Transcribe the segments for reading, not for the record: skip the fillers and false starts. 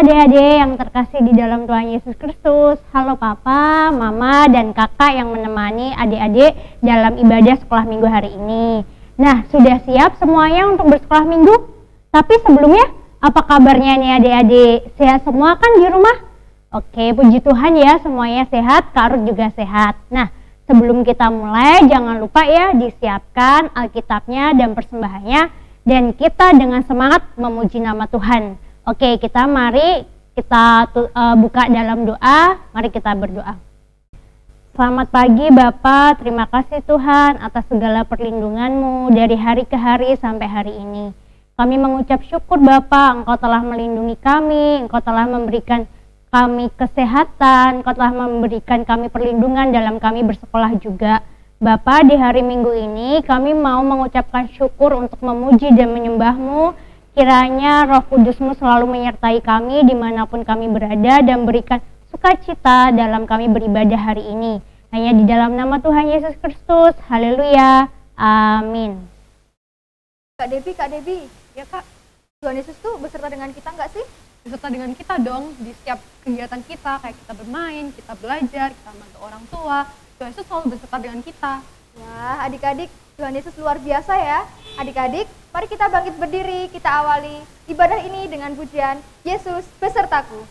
adik-adik yang terkasih di dalam Tuhan Yesus Kristus. Halo Papa, Mama, dan Kakak yang menemani adik-adik dalam ibadah sekolah minggu hari ini. Nah, sudah siap semuanya untuk bersekolah minggu? Tapi sebelumnya, apa kabarnya nih adik-adik? Sehat semua kan di rumah? Oke, puji Tuhan ya, semuanya sehat, Kak Ruth juga sehat. Nah, sebelum kita mulai, jangan lupa ya disiapkan Alkitabnya dan persembahannya, dan kita dengan semangat memuji nama Tuhan. Oke, mari kita buka dalam doa. Mari kita berdoa. Selamat pagi Bapa, terima kasih Tuhan atas segala perlindungan-Mu dari hari ke hari sampai hari ini. Kami mengucap syukur Bapa, Engkau telah melindungi kami, Engkau telah memberikan kami kesehatan, Engkau telah memberikan kami perlindungan dalam kami bersekolah juga. Bapa, di hari Minggu ini kami mau mengucapkan syukur untuk memuji dan menyembah-Mu. Kiranya Roh Kudus-Mu selalu menyertai kami dimanapun kami berada dan berikan sukacita dalam kami beribadah hari ini. Hanya di dalam nama Tuhan Yesus Kristus. Haleluya. Amin. Kak Debbie, ya Kak, Tuhan Yesus tuh beserta dengan kita nggak sih? Beserta dengan kita dong, di setiap kegiatan kita, kayak kita bermain, kita belajar, kita bantu orang tua. Tuhan Yesus selalu beserta dengan kita. Wah, adik-adik, Tuhan Yesus luar biasa ya. Adik-adik, mari kita bangkit berdiri, kita awali ibadah ini dengan pujian Yesus besertaku.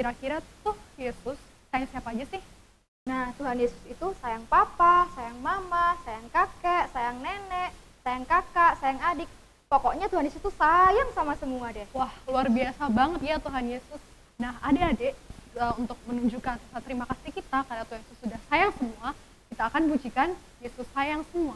Kira-kira tuh Yesus sayang siapa aja sih? Nah, Tuhan Yesus itu sayang papa, sayang mama, sayang kakek, sayang nenek, sayang kakak, sayang adik. Pokoknya Tuhan Yesus tuh sayang sama semua deh. Wah, luar biasa banget ya Tuhan Yesus. Nah, adik-adik, untuk menunjukkan rasa terima kasih kita karena Tuhan Yesus sudah sayang semua, kita akan pujikan Yesus sayang semua.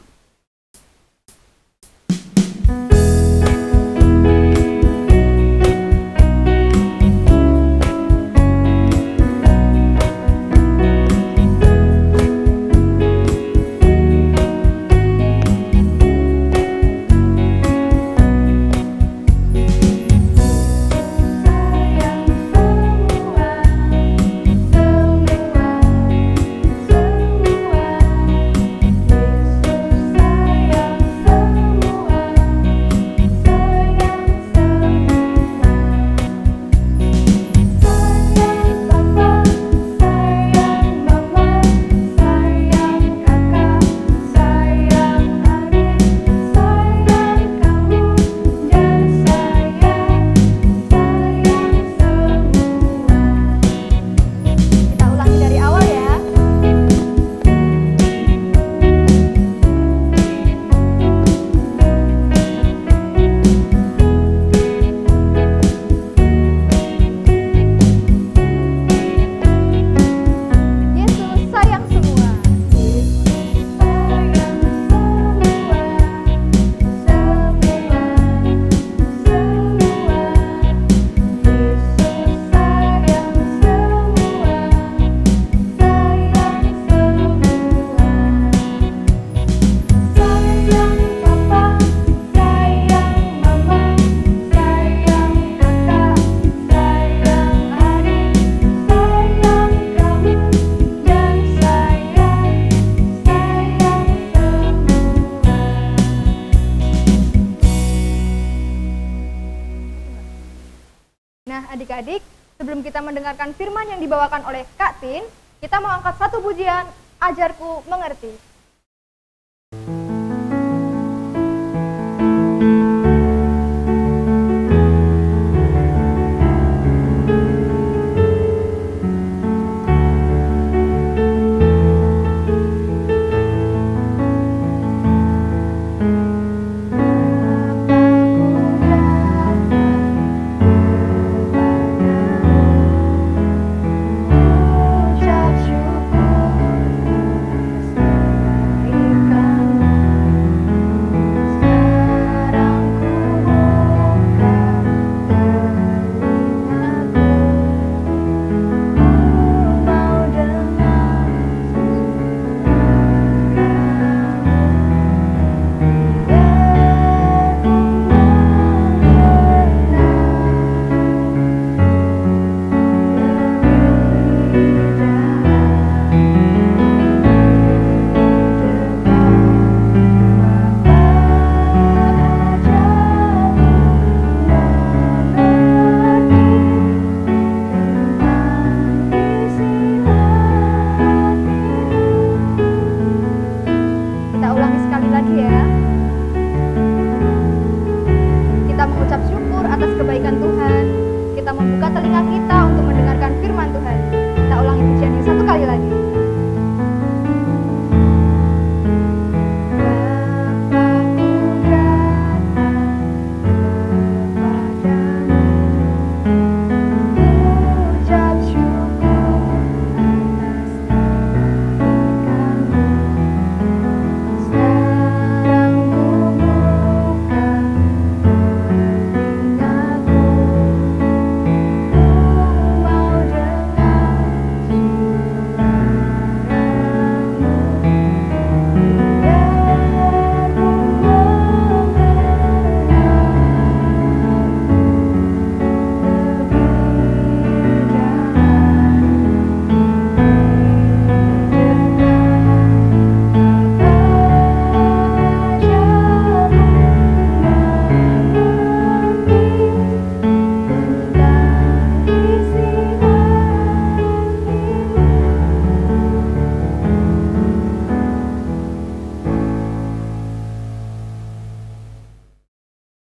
Adik-adik, sebelum kita mendengarkan firman yang dibawakan oleh Kak Tin, kita mau angkat satu pujian, Ajarku Mengerti.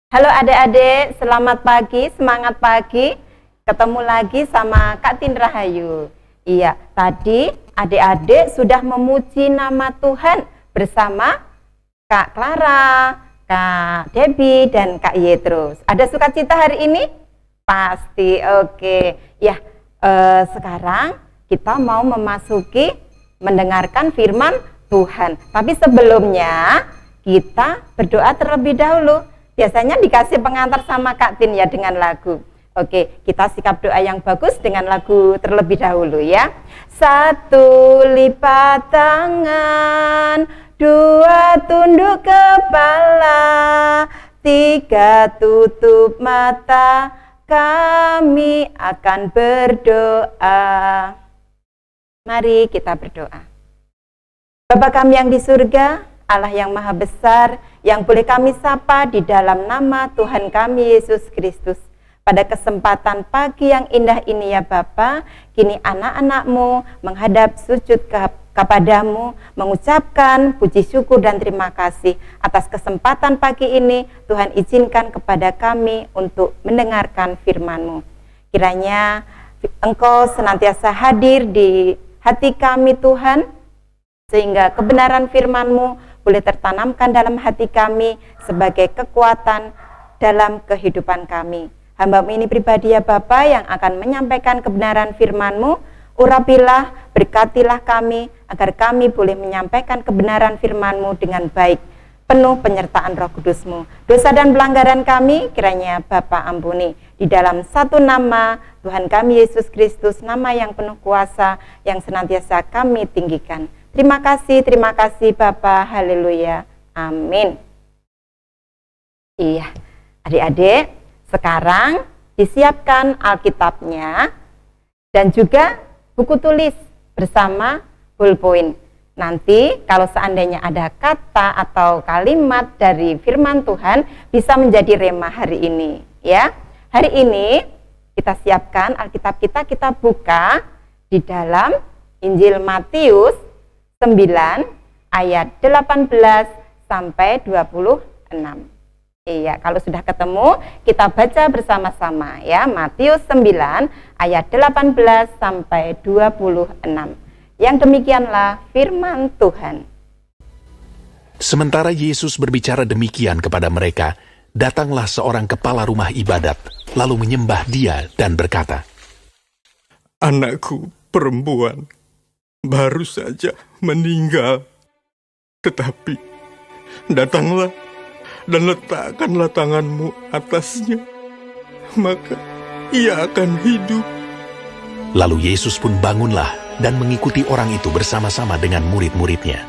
Halo adik-adik, selamat pagi, semangat pagi. Ketemu lagi sama Kak Tin Rahayu. Iya, tadi adik-adik sudah memuji nama Tuhan bersama Kak Clara, Kak Debbie dan Kak Yetrus. Ada sukacita hari ini? Pasti, oke. Ya, sekarang kita mau memasuki mendengarkan firman Tuhan. Tapi sebelumnya kita berdoa terlebih dahulu. Biasanya dikasih pengantar sama Kak Tin ya dengan lagu. Oke, kita sikap doa yang bagus dengan lagu terlebih dahulu ya. 1 lipat tangan, 2 tunduk kepala, 3 tutup mata, kami akan berdoa. Mari kita berdoa. Bapa kami yang di surga, Allah yang maha besar, yang boleh kami sapa di dalam nama Tuhan kami Yesus Kristus. Pada kesempatan pagi yang indah ini ya Bapa, kini anak-anak-Mu menghadap sujud kepadamu, mengucapkan puji syukur dan terima kasih atas kesempatan pagi ini. Tuhan izinkan kepada kami untuk mendengarkan firman-Mu. Kiranya Engkau senantiasa hadir di hati kami Tuhan, sehingga kebenaran firman-Mu boleh tertanamkan dalam hati kami sebagai kekuatan dalam kehidupan kami. Hamba-Mu ini pribadi ya Bapa yang akan menyampaikan kebenaran firman-Mu. Urapilah, berkatilah kami agar kami boleh menyampaikan kebenaran firman-Mu dengan baik, penuh penyertaan Roh Kudus-Mu. Dosa dan pelanggaran kami kiranya Bapa ampuni. Di dalam satu nama Tuhan kami Yesus Kristus, nama yang penuh kuasa yang senantiasa kami tinggikan. Terima kasih Bapa. Haleluya. Amin. Iya, adik-adik, sekarang disiapkan Alkitabnya dan juga buku tulis bersama ballpoint. Nanti kalau seandainya ada kata atau kalimat dari firman Tuhan bisa menjadi rema hari ini ya. Hari ini kita siapkan Alkitab kita buka di dalam Injil Matius 9 ayat 18 sampai 26. Iya, kalau sudah ketemu, kita baca bersama-sama ya. Matius 9 ayat 18 sampai 26. Yang demikianlah firman Tuhan. Sementara Yesus berbicara demikian kepada mereka, datanglah seorang kepala rumah ibadat, lalu menyembah Dia dan berkata, "Anakku perempuan baru saja meninggal, tetapi datanglah dan letakkanlah tanganmu atasnya, maka ia akan hidup." Lalu Yesus pun bangunlah dan mengikuti orang itu bersama-sama dengan murid-muridnya.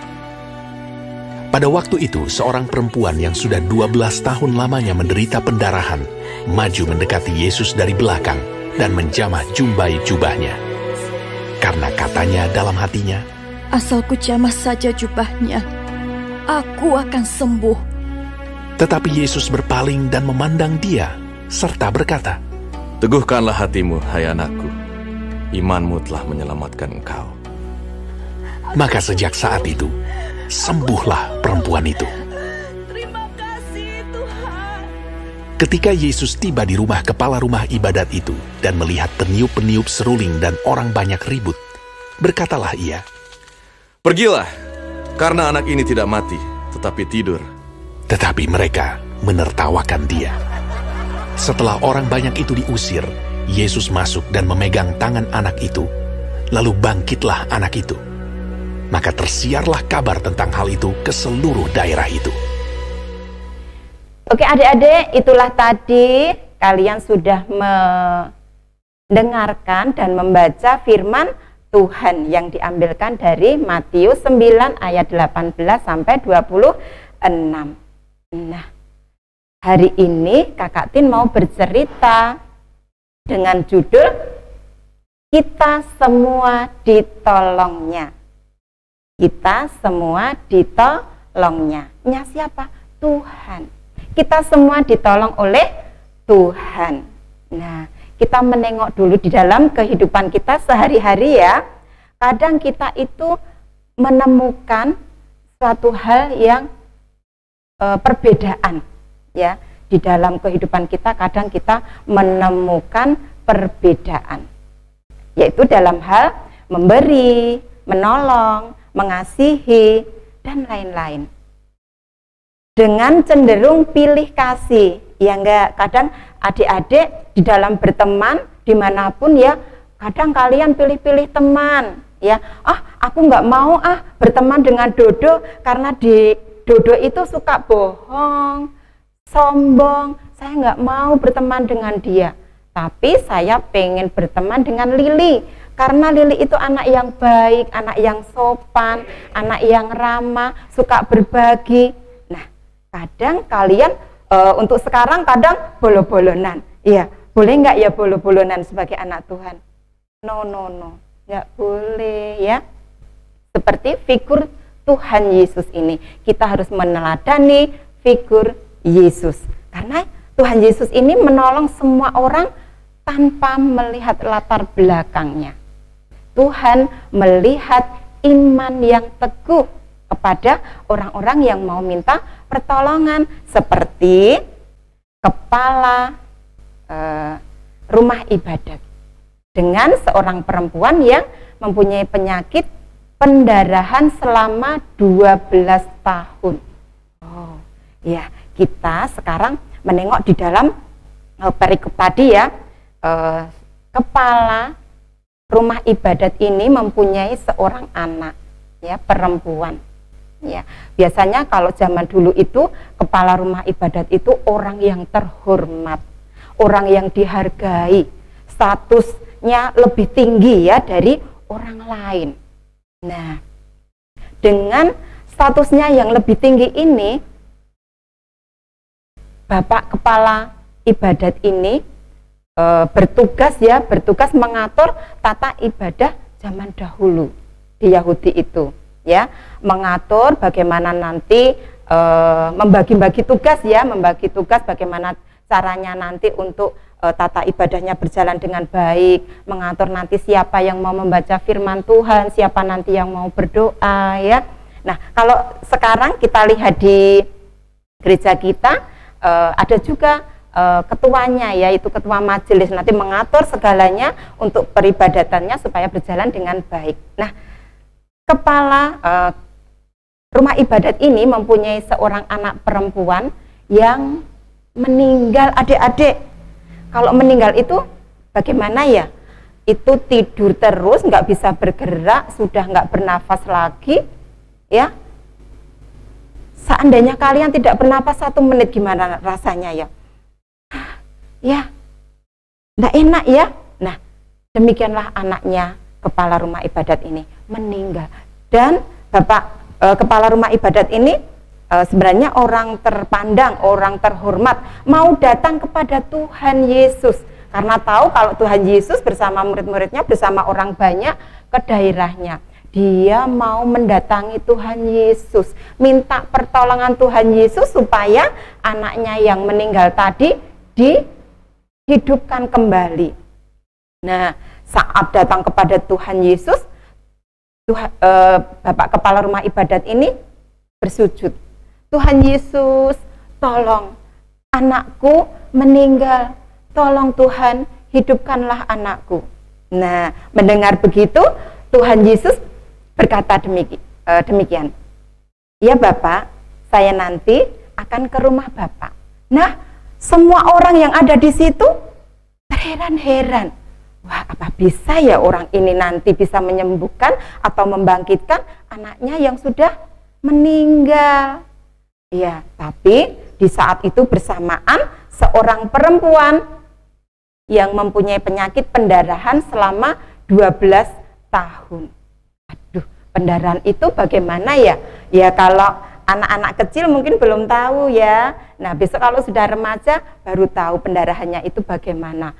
Pada waktu itu, seorang perempuan yang sudah 12 tahun lamanya menderita pendarahan, maju mendekati Yesus dari belakang dan menjamah jumbai jubahnya. Karena katanya dalam hatinya, "Asal ku jamah saja jubahnya, aku akan sembuh." Tetapi Yesus berpaling dan memandang dia, serta berkata, "Teguhkanlah hatimu, hai anakku. Imanmu telah menyelamatkan engkau." Maka sejak saat itu, sembuhlah perempuan itu. Terima kasih Tuhan. Ketika Yesus tiba di rumah kepala rumah ibadat itu dan melihat peniup-peniup seruling dan orang banyak ribut, berkatalah ia, "Pergilah, karena anak ini tidak mati, tetapi tidur." Tetapi mereka menertawakan dia. Setelah orang banyak itu diusir, Yesus masuk dan memegang tangan anak itu. Lalu bangkitlah anak itu. Maka tersiarlah kabar tentang hal itu ke seluruh daerah itu. Oke adik-adik, itulah tadi kalian sudah mendengarkan dan membaca firman Tuhan yang diambilkan dari Matius 9 ayat 18 sampai 26. Nah, hari ini Kakak Tin mau bercerita dengan judul Kita Semua Ditolongnya. Kita semua ditolongnya. Nya siapa? Tuhan. Kita semua ditolong oleh Tuhan. Nah, kita menengok dulu di dalam kehidupan kita sehari-hari ya. Kadang kita itu menemukan suatu hal yang perbedaan ya. Di dalam kehidupan kita kadang kita menemukan perbedaan, yaitu dalam hal memberi, menolong, mengasihi, dan lain-lain. dengan cenderung pilih kasih. Ya enggak, kadang adik-adik di dalam berteman dimanapun ya, kadang kalian pilih-pilih teman ya. Aku nggak mau berteman dengan Dodo karena di Dodo itu suka bohong, sombong, saya nggak mau berteman dengan dia. Tapi saya pengen berteman dengan Lili karena Lili itu anak yang baik, anak yang sopan, anak yang ramah, suka berbagi. Nah, kadang kalian untuk sekarang kadang bolo-bolonan. Iya, boleh nggak ya bolo-bolonan sebagai anak Tuhan? No, nggak boleh ya. Seperti figur Tuhan Yesus ini, kita harus meneladani figur Yesus. Karena Tuhan Yesus ini menolong semua orang tanpa melihat latar belakangnya. Tuhan melihat iman yang teguh kepada orang-orang yang mau minta pertolongan, seperti kepala rumah ibadat dengan seorang perempuan yang mempunyai penyakit pendarahan selama 12 tahun. Oh, ya, kita sekarang menengok di dalam perikop tadi ya, kepala rumah ibadat ini mempunyai seorang anak ya, perempuan. Ya, biasanya kalau zaman dulu itu kepala rumah ibadat itu orang yang terhormat, orang yang dihargai, statusnya lebih tinggi ya dari orang lain. Nah, dengan statusnya yang lebih tinggi ini, Bapak kepala ibadat ini bertugas mengatur tata ibadah zaman dahulu di Yahudi itu. Ya, mengatur bagaimana nanti membagi-bagi tugas ya, membagi tugas bagaimana caranya nanti untuk tata ibadahnya berjalan dengan baik, mengatur nanti siapa yang mau membaca firman Tuhan, siapa nanti yang mau berdoa ya. Nah, kalau sekarang kita lihat di gereja kita ada juga ketuanya, yaitu ketua majelis, nanti mengatur segalanya untuk peribadatannya supaya berjalan dengan baik. Nah, kepala rumah ibadat ini mempunyai seorang anak perempuan yang meninggal, adik-adik. Kalau meninggal itu bagaimana ya? Itu tidur terus, nggak bisa bergerak, sudah nggak bernafas lagi ya. Seandainya kalian tidak bernafas 1 menit, gimana rasanya ya? Ya, nggak enak ya. Nah, demikianlah anaknya kepala rumah ibadat ini meninggal. Dan Bapak kepala rumah ibadat ini sebenarnya orang terpandang, orang terhormat, mau datang kepada Tuhan Yesus karena tahu kalau Tuhan Yesus bersama murid-muridnya, bersama orang banyak ke daerahnya. Dia mau mendatangi Tuhan Yesus, minta pertolongan Tuhan Yesus supaya anaknya yang meninggal tadi dihidupkan kembali. Nah, saat datang kepada Tuhan Yesus, Bapak kepala rumah ibadat ini bersujud. Tuhan Yesus, tolong anakku meninggal, tolong Tuhan hidupkanlah anakku. Nah, mendengar begitu, Tuhan Yesus berkata demikian. Ya Bapak, saya nanti akan ke rumah Bapak. Nah, semua orang yang ada di situ terheran-heran. Wah, apa bisa ya orang ini nanti bisa menyembuhkan atau membangkitkan anaknya yang sudah meninggal? Ya, tapi di saat itu bersamaan seorang perempuan yang mempunyai penyakit pendarahan selama 12 tahun. Aduh, pendarahan itu bagaimana ya? Ya kalau anak-anak kecil mungkin belum tahu ya. Nah, besok kalau sudah remaja baru tahu pendarahannya itu bagaimana.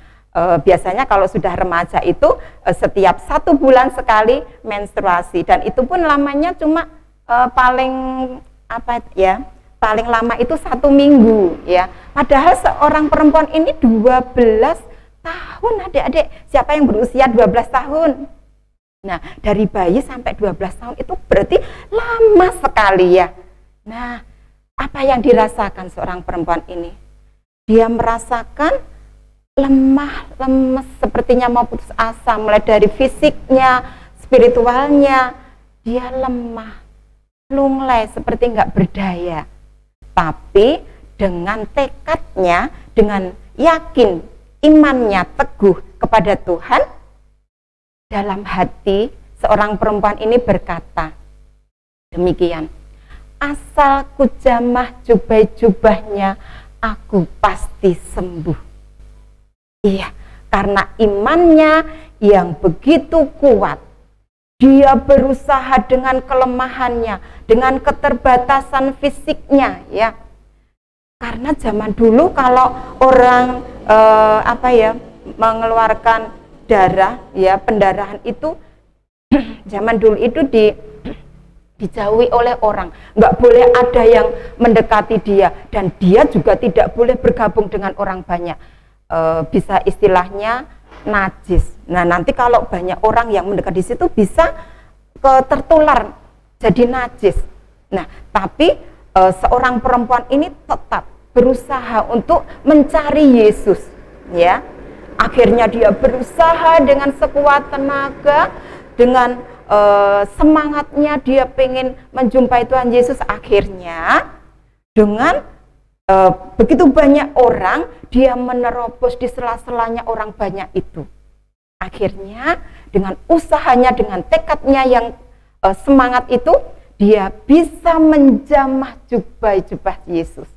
Biasanya kalau sudah remaja itu setiap 1 bulan sekali menstruasi, dan itu pun lamanya cuma paling lama itu 1 minggu ya. Padahal seorang perempuan ini 12 tahun, adik-adik. Siapa yang berusia 12 tahun? Nah, dari bayi sampai 12 tahun itu berarti lama sekali ya. Nah, apa yang dirasakan seorang perempuan ini? Dia merasakan lemah, lemes, sepertinya mau putus asa, mulai dari fisiknya, spiritualnya, dia lemah, lunglai, seperti nggak berdaya. tapi dengan tekadnya, dengan yakin, imannya teguh kepada Tuhan, dalam hati seorang perempuan ini berkata demikian, asal ku jamah jubah-jubahnya, aku pasti sembuh. Iya, karena imannya yang begitu kuat, dia berusaha dengan kelemahannya, dengan keterbatasan fisiknya, ya. Karena zaman dulu kalau orang mengeluarkan darah, ya, pendarahan itu zaman dulu itu dijauhi oleh orang, nggak boleh ada yang mendekati dia, dan dia juga tidak boleh bergabung dengan orang banyak, bisa istilahnya najis. Nah, nanti kalau banyak orang yang mendekat di situ bisa tertular jadi najis. Nah, tapi seorang perempuan ini tetap berusaha untuk mencari Yesus, ya. Akhirnya dia berusaha dengan sekuat tenaga, dengan semangatnya dia pengen menjumpai Tuhan Yesus. Akhirnya dengan begitu banyak orang, dia menerobos di sela-selanya orang banyak itu. Akhirnya dengan usahanya, dengan tekadnya yang semangat itu, dia bisa menjamah jubah-jubah Yesus.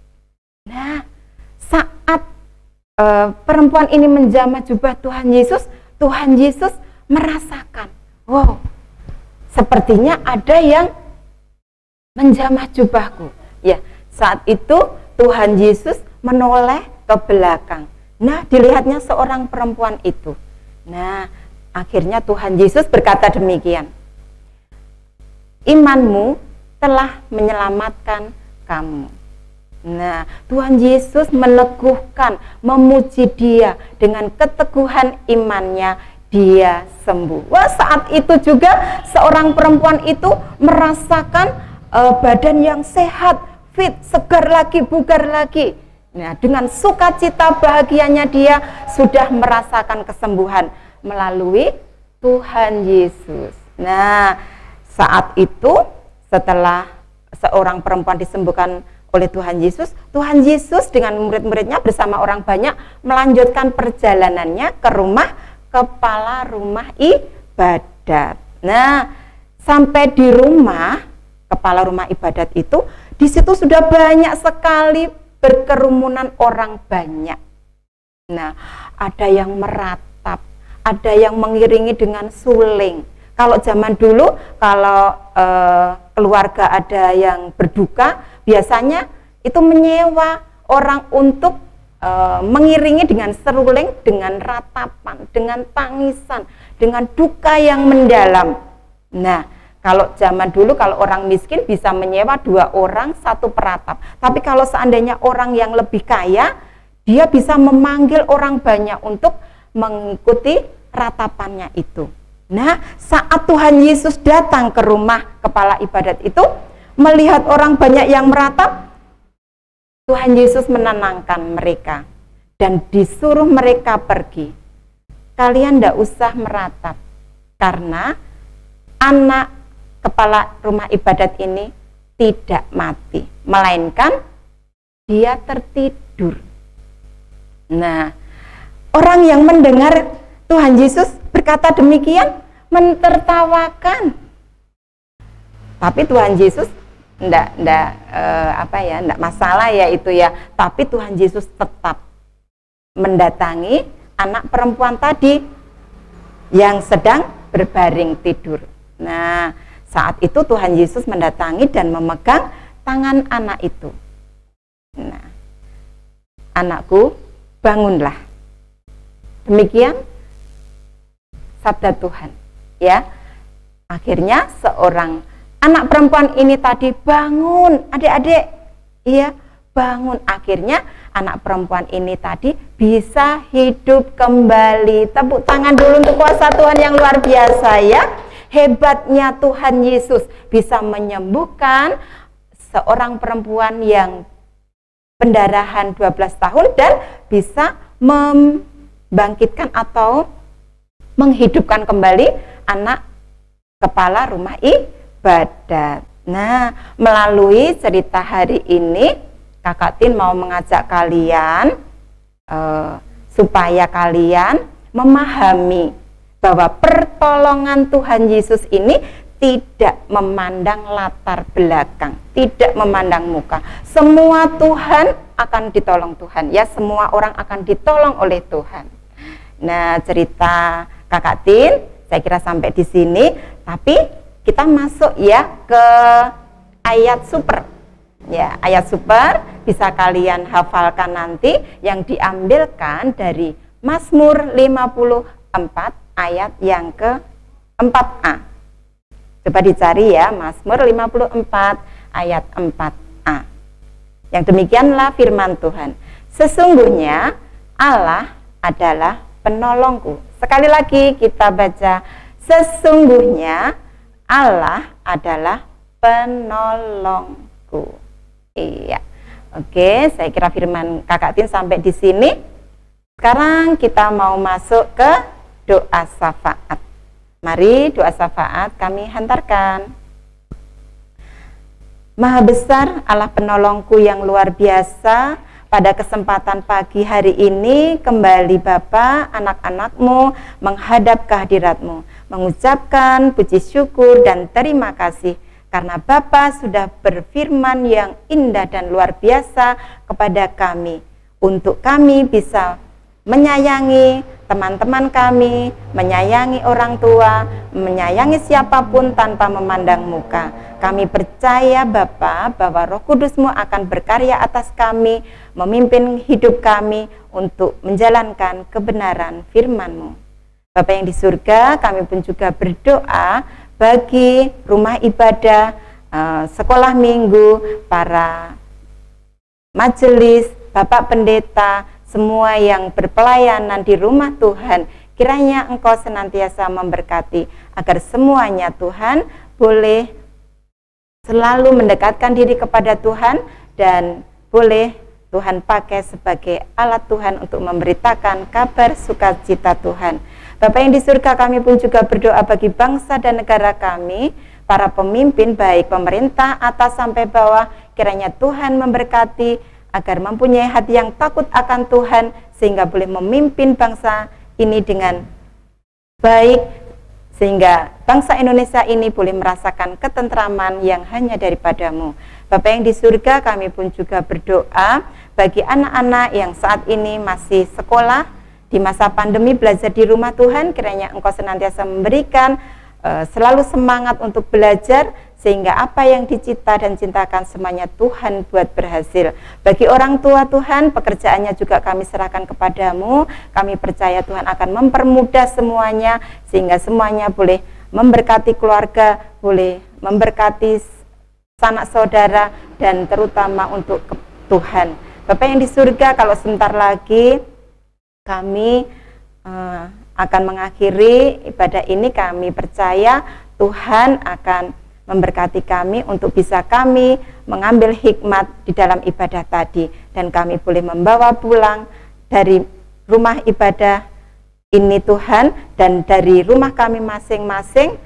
Nah, saat perempuan ini menjamah jubah Tuhan Yesus merasakan, wow, sepertinya ada yang menjamah jubahku. Ya, saat itu Tuhan Yesus menoleh ke belakang. Nah, dilihatnya seorang perempuan itu. Nah, akhirnya Tuhan Yesus berkata demikian, imanmu telah menyelamatkan kamu. Nah, Tuhan Yesus meneguhkan, memuji dia, dengan keteguhan imannya dia sembuh. Wah, saat itu juga seorang perempuan itu merasakan badan yang sehat, fit, segar lagi, bugar lagi. Nah, dengan sukacita bahagianya dia sudah merasakan kesembuhan melalui Tuhan Yesus. Nah, saat itu setelah seorang perempuan disembuhkan oleh Tuhan Yesus dengan murid-muridnya bersama orang banyak melanjutkan perjalanannya ke rumah kepala rumah ibadat. Nah, sampai di rumah kepala rumah ibadat itu, di situ sudah banyak sekali berkerumunan orang banyak. Nah, ada yang meratap, ada yang mengiringi dengan suling. Kalau zaman dulu, kalau keluarga ada yang berduka, biasanya itu menyewa orang untuk mengiringi dengan seruling, dengan ratapan, dengan tangisan, dengan duka yang mendalam. Nah, kalau zaman dulu, kalau orang miskin bisa menyewa 2 orang 1 peratap. Tapi kalau seandainya orang yang lebih kaya, dia bisa memanggil orang banyak untuk mengikuti ratapannya itu. Nah, saat Tuhan Yesus datang ke rumah kepala ibadat itu, melihat orang banyak yang meratap, Tuhan Yesus menenangkan mereka dan disuruh mereka pergi. Kalian tidak usah meratap, karena anak kepala rumah ibadat ini tidak mati, melainkan dia tertidur. Nah, orang yang mendengar Tuhan Yesus berkata demikian mentertawakan. Tapi Tuhan Yesus enggak masalah ya itu ya. Tapi Tuhan Yesus tetap mendatangi anak perempuan tadi yang sedang berbaring tidur. Nah, saat itu Tuhan Yesus mendatangi dan memegang tangan anak itu. Nah, anakku, bangunlah. Demikian sabda Tuhan, ya. Akhirnya seorang anak perempuan ini tadi bangun, adik-adik, iya, bangun. Akhirnya anak perempuan ini tadi bisa hidup kembali. Tepuk tangan dulu untuk kuasa Tuhan yang luar biasa, ya. Hebatnya Tuhan Yesus bisa menyembuhkan seorang perempuan yang pendarahan 12 tahun dan bisa membangkitkan atau menghidupkan kembali anak kepala rumah ibadat. Nah, melalui cerita hari ini Kakak Tin mau mengajak kalian supaya kalian memahami bahwa pertolongan Tuhan Yesus ini tidak memandang latar belakang, tidak memandang muka. Semua Tuhan akan ditolong Tuhan, ya, semua orang akan ditolong oleh Tuhan. Nah, cerita Kakak Tin saya kira sampai di sini, tapi kita masuk ya ke ayat super. Ya, ayat super bisa kalian hafalkan nanti yang diambilkan dari Mazmur 54 ayat yang ke-4a. Coba dicari ya, Mazmur 54 ayat 4a. Yang demikianlah firman Tuhan. Sesungguhnya Allah adalah penolongku. Sekali lagi kita baca, sesungguhnya Allah adalah penolongku. Iya. Oke, saya kira firman Kakak Tin sampai di sini. Sekarang kita mau masuk ke doa syafaat. Mari doa syafaat kami hantarkan. Maha besar Allah penolongku yang luar biasa, pada kesempatan pagi hari ini kembali Bapa, anak-anakmu menghadap kehadiratmu, mengucapkan puji syukur dan terima kasih karena Bapa sudah berfirman yang indah dan luar biasa kepada kami, untuk kami bisa menyayangi teman-teman kami, menyayangi orang tua, menyayangi siapapun tanpa memandang muka. Kami percaya Bapa bahwa Roh Kudus-Mu akan berkarya atas kami, memimpin hidup kami untuk menjalankan kebenaran firman-Mu. Bapa yang di surga, kami pun juga berdoa bagi rumah ibadah, sekolah minggu, para majelis, Bapak Pendeta, semua yang berpelayanan di rumah Tuhan, kiranya Engkau senantiasa memberkati agar semuanya Tuhan boleh selalu mendekatkan diri kepada Tuhan dan boleh Tuhan pakai sebagai alat Tuhan untuk memberitakan kabar sukacita Tuhan. Bapa yang di surga, kami pun juga berdoa bagi bangsa dan negara kami, para pemimpin baik pemerintah atas sampai bawah, kiranya Tuhan memberkati agar mempunyai hati yang takut akan Tuhan, sehingga boleh memimpin bangsa ini dengan baik, sehingga bangsa Indonesia ini boleh merasakan ketentraman yang hanya daripada-Mu. Bapa yang di surga, kami pun juga berdoa bagi anak-anak yang saat ini masih sekolah, di masa pandemi belajar di rumah Tuhan, kiranya Engkau senantiasa memberikan selalu semangat untuk belajar, sehingga apa yang dicita dan cintakan semuanya Tuhan buat berhasil. Bagi orang tua Tuhan, pekerjaannya juga kami serahkan kepadamu. Kami percaya Tuhan akan mempermudah semuanya, sehingga semuanya boleh memberkati keluarga, boleh memberkati sanak saudara, dan terutama untuk Tuhan. Bapak yang di surga, kalau sebentar lagi kami akan mengakhiri ibadah ini, kami percaya Tuhan akan memberkati kami untuk bisa kami mengambil hikmat di dalam ibadah tadi, dan kami boleh membawa pulang dari rumah ibadah ini Tuhan, dan dari rumah kami masing-masing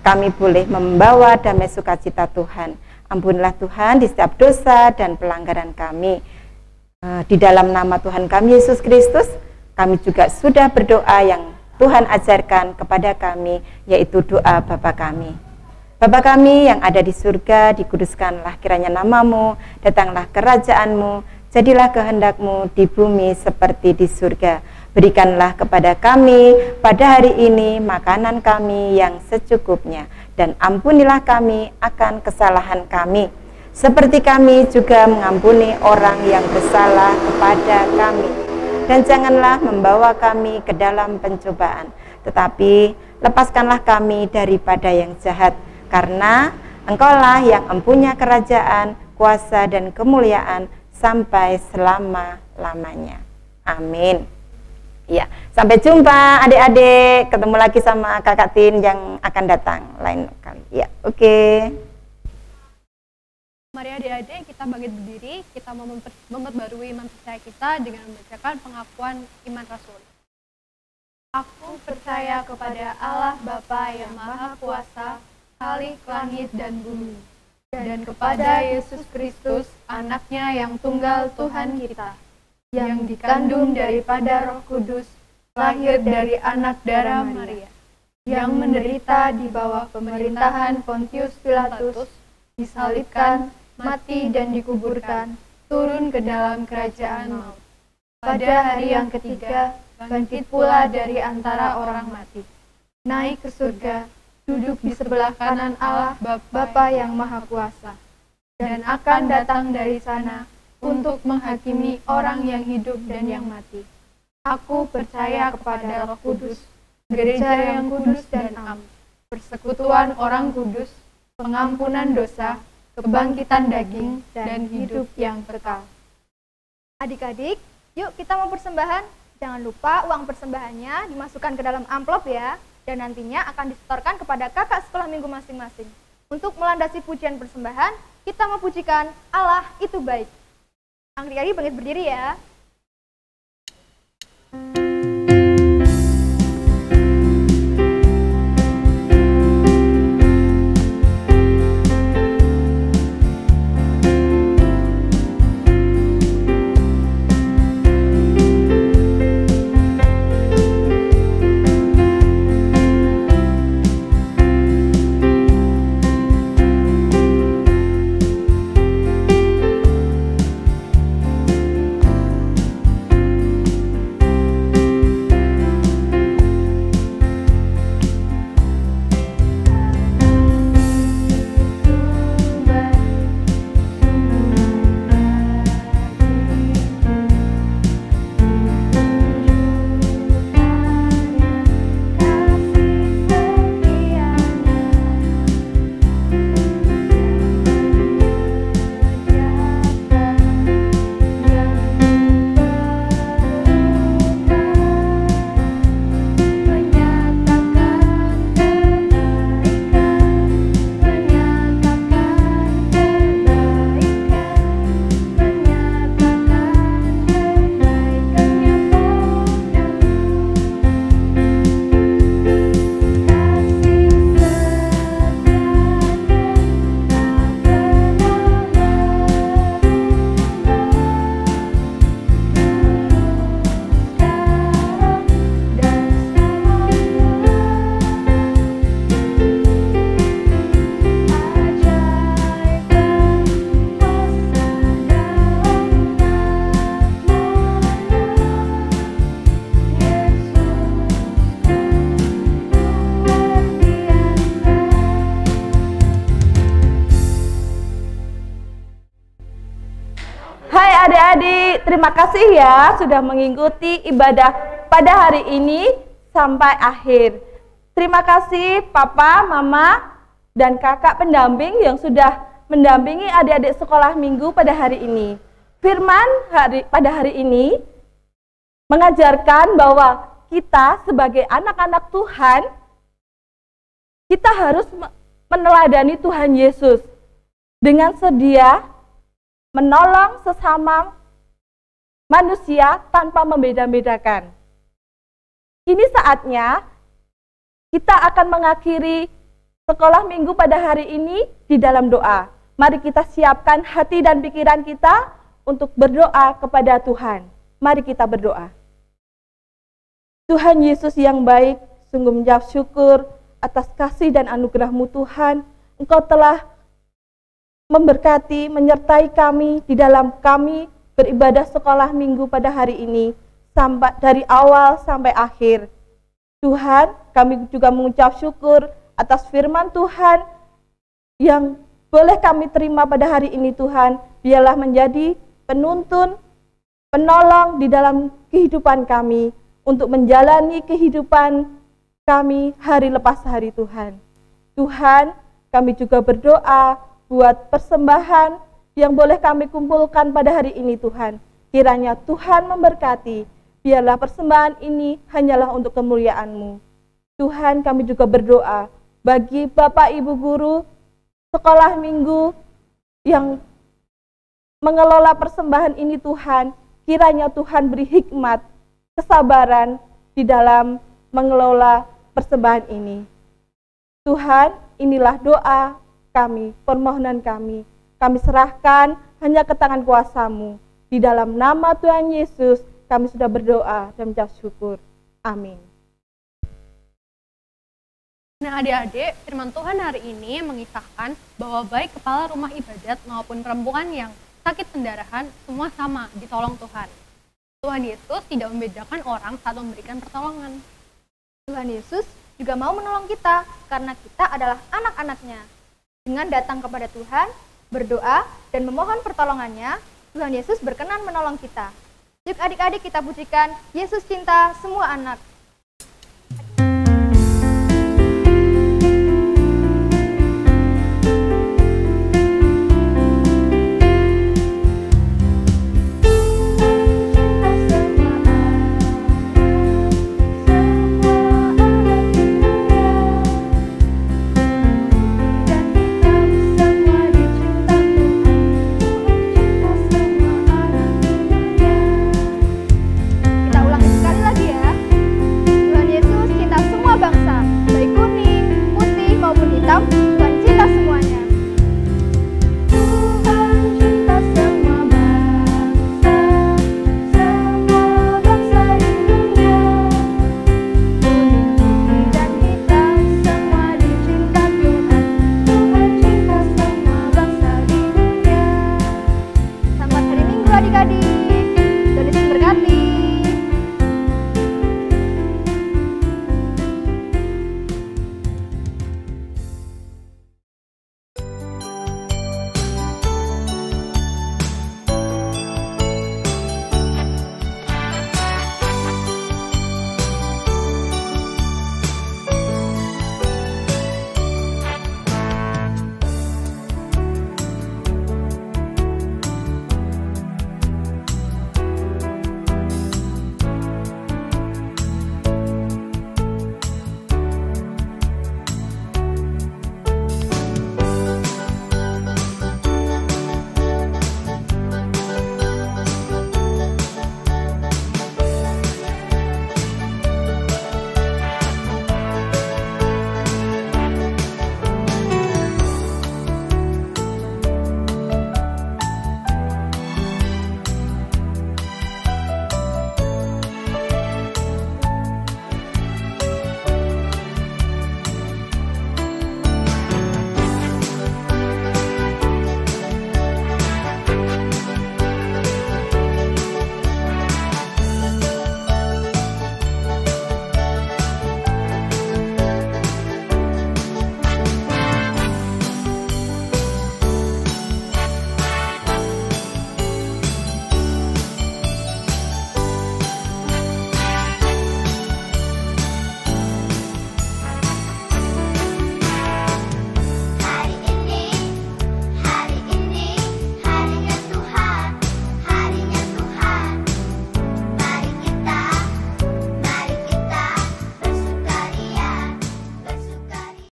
kami boleh membawa damai sukacita Tuhan. Ampunilah Tuhan di setiap dosa dan pelanggaran kami. Di dalam nama Tuhan kami Yesus Kristus, kami juga sudah berdoa yang Tuhan ajarkan kepada kami, yaitu doa Bapa kami. Bapa kami yang ada di surga, dikuduskanlah kiranya nama-Mu, datanglah kerajaan-Mu, jadilah kehendak-Mu di bumi seperti di surga. Berikanlah kepada kami pada hari ini makanan kami yang secukupnya, dan ampunilah kami akan kesalahan kami, seperti kami juga mengampuni orang yang bersalah kepada kami. Dan janganlah membawa kami ke dalam pencobaan, tetapi lepaskanlah kami daripada yang jahat, karena Engkaulah yang mempunyai kerajaan, kuasa, dan kemuliaan sampai selama-lamanya. Amin. Ya, sampai jumpa adik-adik. Ketemu lagi sama Kakak Tin yang akan datang lain kali. Ya, oke. Mari adik-adik kita bangkit berdiri, kita memperbarui iman percaya kita dengan membacakan pengakuan iman Rasul. Aku percaya kepada Allah Bapa yang Maha Kuasa, Khalik langit dan bumi, dan kepada Yesus Kristus, anaknya yang tunggal Tuhan kita, yang dikandung daripada Roh Kudus, lahir dari anak darah Maria, yang menderita di bawah pemerintahan Pontius Pilatus, disalibkan, mati dan dikuburkan, turun ke dalam kerajaan maut. Pada hari yang ketiga, bangkit pula dari antara orang mati, naik ke surga, duduk di sebelah kanan Allah Bapa yang Maha Kuasa, dan akan datang dari sana untuk menghakimi orang yang hidup dan yang mati. Aku percaya kepada Roh Kudus, gereja yang kudus dan am, persekutuan orang kudus, pengampunan dosa, kebangkitan daging, dan hidup yang kekal. Adik-adik, yuk kita mau persembahan. Jangan lupa uang persembahannya dimasukkan ke dalam amplop ya, dan nantinya akan disetorkan kepada kakak sekolah minggu masing-masing. Untuk melandasi pujian persembahan, kita mau pujikan Allah itu baik. Adik-adik bangkit berdiri ya. Adik-adik, terima kasih ya sudah mengikuti ibadah pada hari ini sampai akhir. Terima kasih Papa, Mama, dan kakak pendamping yang sudah mendampingi adik-adik sekolah minggu pada hari ini. Firman pada hari ini mengajarkan bahwa kita sebagai anak-anak Tuhan, kita harus meneladani Tuhan Yesus dengan sedia menolong sesama manusia tanpa membeda-bedakan. Ini saatnya kita akan mengakhiri sekolah minggu pada hari ini di dalam doa. Mari kita siapkan hati dan pikiran kita untuk berdoa kepada Tuhan. Mari kita berdoa. Tuhan Yesus yang baik, sungguh menjawab syukur atas kasih dan anugerah-Mu Tuhan. Engkau telah memberkati, menyertai kami di dalam kami beribadah sekolah minggu pada hari ini, sampai dari awal sampai akhir. Tuhan, kami juga mengucap syukur atas firman Tuhan yang boleh kami terima pada hari ini Tuhan. Biarlah menjadi penuntun, penolong di dalam kehidupan kami, untuk menjalani kehidupan kami hari lepas hari Tuhan. Tuhan, kami juga berdoa buat persembahan yang boleh kami kumpulkan pada hari ini Tuhan. Kiranya Tuhan memberkati, biarlah persembahan ini hanyalah untuk kemuliaan-Mu. Tuhan, kami juga berdoa bagi Bapak Ibu Guru sekolah minggu yang mengelola persembahan ini Tuhan. Kiranya Tuhan beri hikmat, kesabaran di dalam mengelola persembahan ini. Tuhan, inilah doa kami, permohonan kami serahkan hanya ke tangan kuasa-Mu. Di dalam nama Tuhan Yesus, kami sudah berdoa dan mengucap syukur. Amin. Nah adik-adik, firman Tuhan hari ini mengisahkan bahwa baik kepala rumah ibadat maupun perempuan yang sakit pendarahan, semua sama ditolong Tuhan. Tuhan Yesus tidak membedakan orang saat memberikan pertolongan. Tuhan Yesus juga mau menolong kita karena kita adalah anak-anaknya. Dengan datang kepada Tuhan, berdoa, dan memohon pertolongannya, Tuhan Yesus berkenan menolong kita. Yuk adik-adik kita pujikan Yesus cinta semua anak.